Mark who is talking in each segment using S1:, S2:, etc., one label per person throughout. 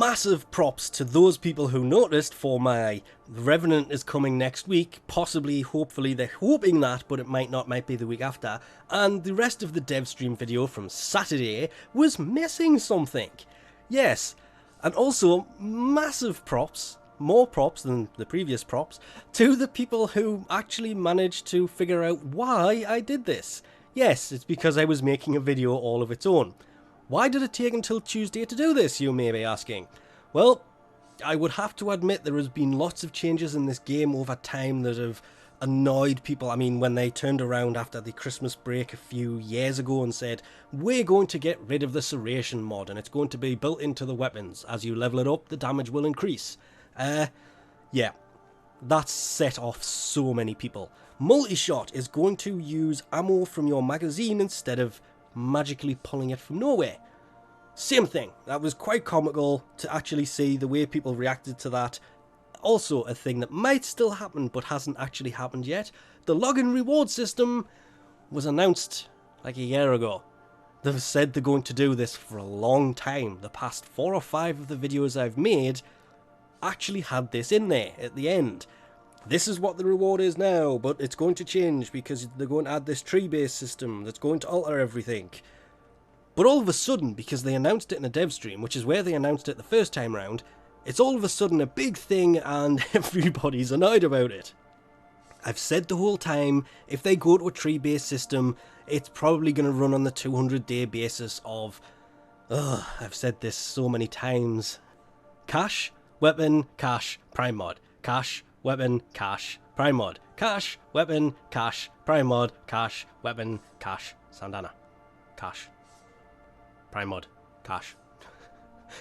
S1: massive props to those people who noticed for my Revenant is coming next week, possibly, hopefully, they're hoping that, but it might not, might be the week after, and the rest of the dev stream video from Saturday was missing something. Yes, and also massive props, more props than the previous props, to the people who actually managed to figure out why I did this. Yes, it's because I was making a video all of its own. Why did it take until Tuesday to do this, you may be asking? Well, I would have to admit there has been lots of changes in this game over time that have annoyed people. I mean, when they turned around after the Christmas break a few years ago and said, we're going to get rid of the Serration mod and it's going to be built into the weapons. As you level it up, the damage will increase. Yeah, that's set off so many people. Multi-shot is going to use ammo from your magazine instead of magically pulling it from nowhere. Same thing. That was quite comical to actually see the way people reacted to that. Also a thing that might still happen but hasn't actually happened yet. The login reward system was announced like a year ago. They've said they're going to do this for a long time. The past 4 or 5 of the videos I've made actually had this in there at the end. This is what the reward is now, but it's going to change because they're going to add this tree-based system that's going to alter everything. But all of a sudden, because they announced it in a dev stream, which is where they announced it the first time round, it's all of a sudden a big thing and everybody's annoyed about it. I've said the whole time, if they go to a tree-based system, it's probably going to run on the 200-day basis of... I've said this so many times. Cash, weapon, cash, prime mod. Cash, weapon, cash, prime mod. Cash, weapon, cash, prime mod. Cash, weapon, cash, Sandana. Cash. Prime mod. Cash.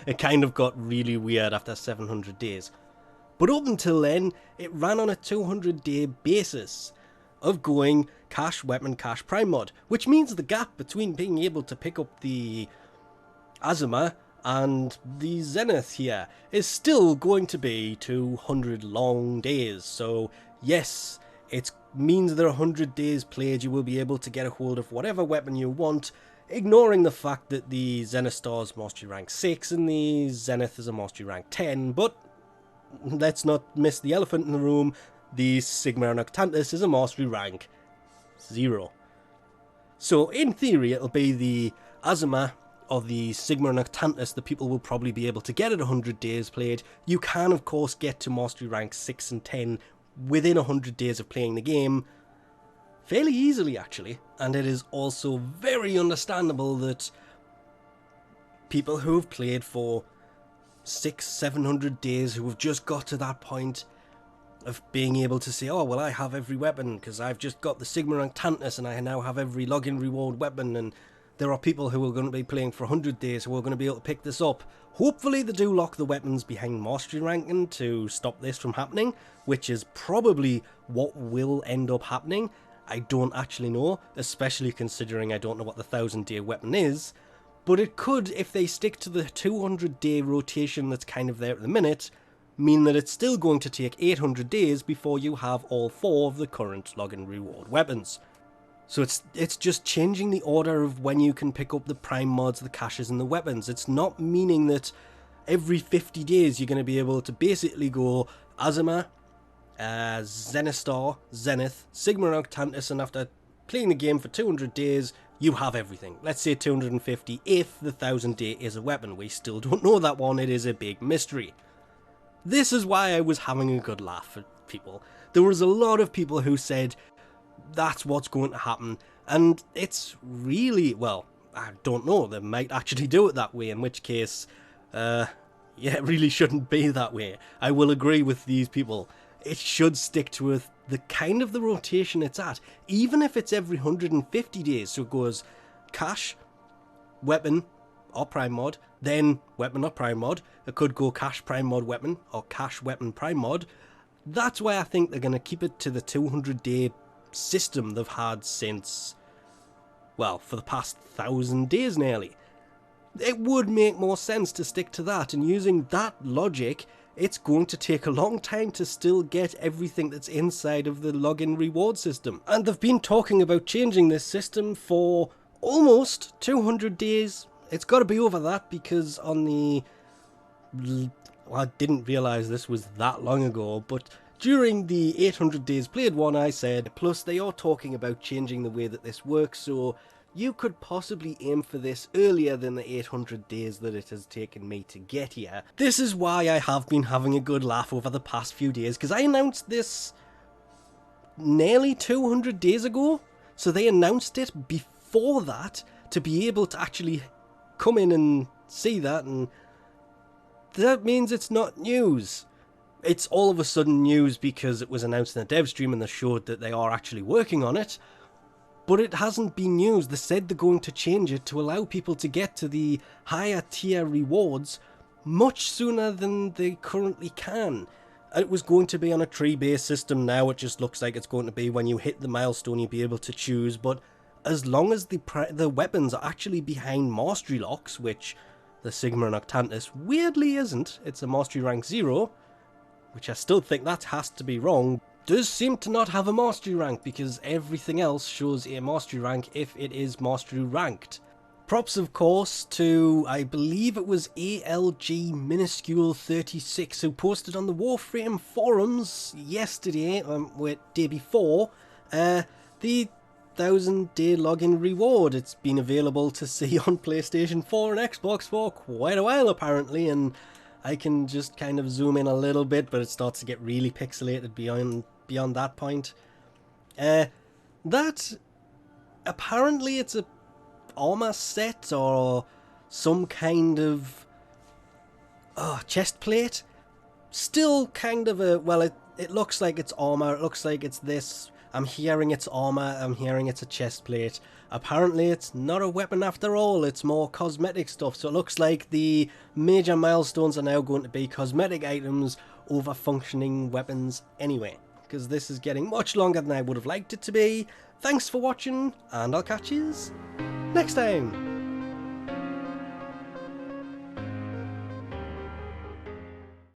S1: It kind of got really weird after 700 days. But up until then, it ran on a 200-day basis of going cash, weapon, cash, prime mod. Which means the gap between being able to pick up the Azuma and the Zenith here is still going to be 200 long days. So yes, it means that 100 days played you will be able to get a hold of whatever weapon you want, ignoring the fact that the Zenith Star is Mastery Rank 6 and the Zenith is a Mastery Rank 10, but let's not miss the elephant in the room, the Sigma Noctantis is a Mastery Rank 0. So in theory it'll be the Azuma of the Sigma Noctantis that people will probably be able to get at 100 days played. You can of course get to Mastery Rank 6 and 10 within 100 days of playing the game, fairly easily actually, and it is also very understandable that people who have played for 600-700 days, who have just got to that point of being able to say, oh well, I have every weapon because I've just got the Sigma Noctantis and I now have every login reward weapon, and there are people who are going to be playing for 100 days who are going to be able to pick this up. Hopefully they do lock the weapons behind mastery ranking to stop this from happening, which is probably what will end up happening. I don't actually know, especially considering I don't know what the 1000-day weapon is, but it could, if they stick to the 200-day rotation that's kind of there at the minute, mean that it's still going to take 800 days before you have all 4 of the current login reward weapons. So it's just changing the order of when you can pick up the prime mods, the caches and the weapons. It's not meaning that every 50 days you're going to be able to basically go Azuma, Zenith Star, Zenith, Sigma Noctantis, and after playing the game for 200 days, you have everything. Let's say 250 if the 1000 day is a weapon. We still don't know that one, it is a big mystery. This is why I was having a good laugh at people. There was a lot of people who said, that's what's going to happen, and it's really, well, I don't know, they might actually do it that way, in which case, yeah, it really shouldn't be that way. I will agree with these people. It should stick to the kind of the rotation it's at, even if it's every 150 days, so it goes cash, weapon, or prime mod, then weapon or prime mod. It could go cash, prime mod, weapon, or cash, weapon, prime mod. That's why I think they're going to keep it to the 200-day system they've had since, well, for the past 1000 days nearly. It would make more sense to stick to that, and using that logic, it's going to take a long time to still get everything that's inside of the login reward system. And they've been talking about changing this system for almost 200 days. It's got to be over that, because on the I didn't realise this was that long ago, but during the 800 Days Played one I said, plus they are talking about changing the way that this works, so you could possibly aim for this earlier than the 800 days that it has taken me to get here. This is why I have been having a good laugh over the past few days, because I announced this nearly 200 days ago, so they announced it before that to be able to actually come in and see that, and that means it's not news. It's all of a sudden news because it was announced in a dev stream and they showed that they are actually working on it, but it hasn't been news. They said they're going to change it to allow people to get to the higher tier rewards much sooner than they currently can. It was going to be on a tree-based system. Now it just looks like it's going to be when you hit the milestone you'll be able to choose, but as long as the weapons are actually behind mastery locks, which the Sigma and Octantis weirdly isn't, it's a mastery rank 0, which I still think that has to be wrong, does seem to not have a mastery rank because everything else shows a mastery rank if it is mastery ranked. Props of course to, I believe it was ALG Minuscule 36 who posted on the Warframe forums yesterday, day before, the 1000-day login reward. It's been available to see on PlayStation 4 and Xbox for quite a while apparently, and I can just kind of zoom in a little bit, but it starts to get really pixelated beyond that point. That apparently it's a armor set or some kind of chest plate. Still kind of a, well, it looks like it's armor, it looks like it's this. I'm hearing it's armor, I'm hearing it's a chest plate. Apparently it's not a weapon after all, it's more cosmetic stuff. So it looks like the major milestones are now going to be cosmetic items over functioning weapons anyway, because this is getting much longer than I would have liked it to be. Thanks for watching, and I'll catch yous next time.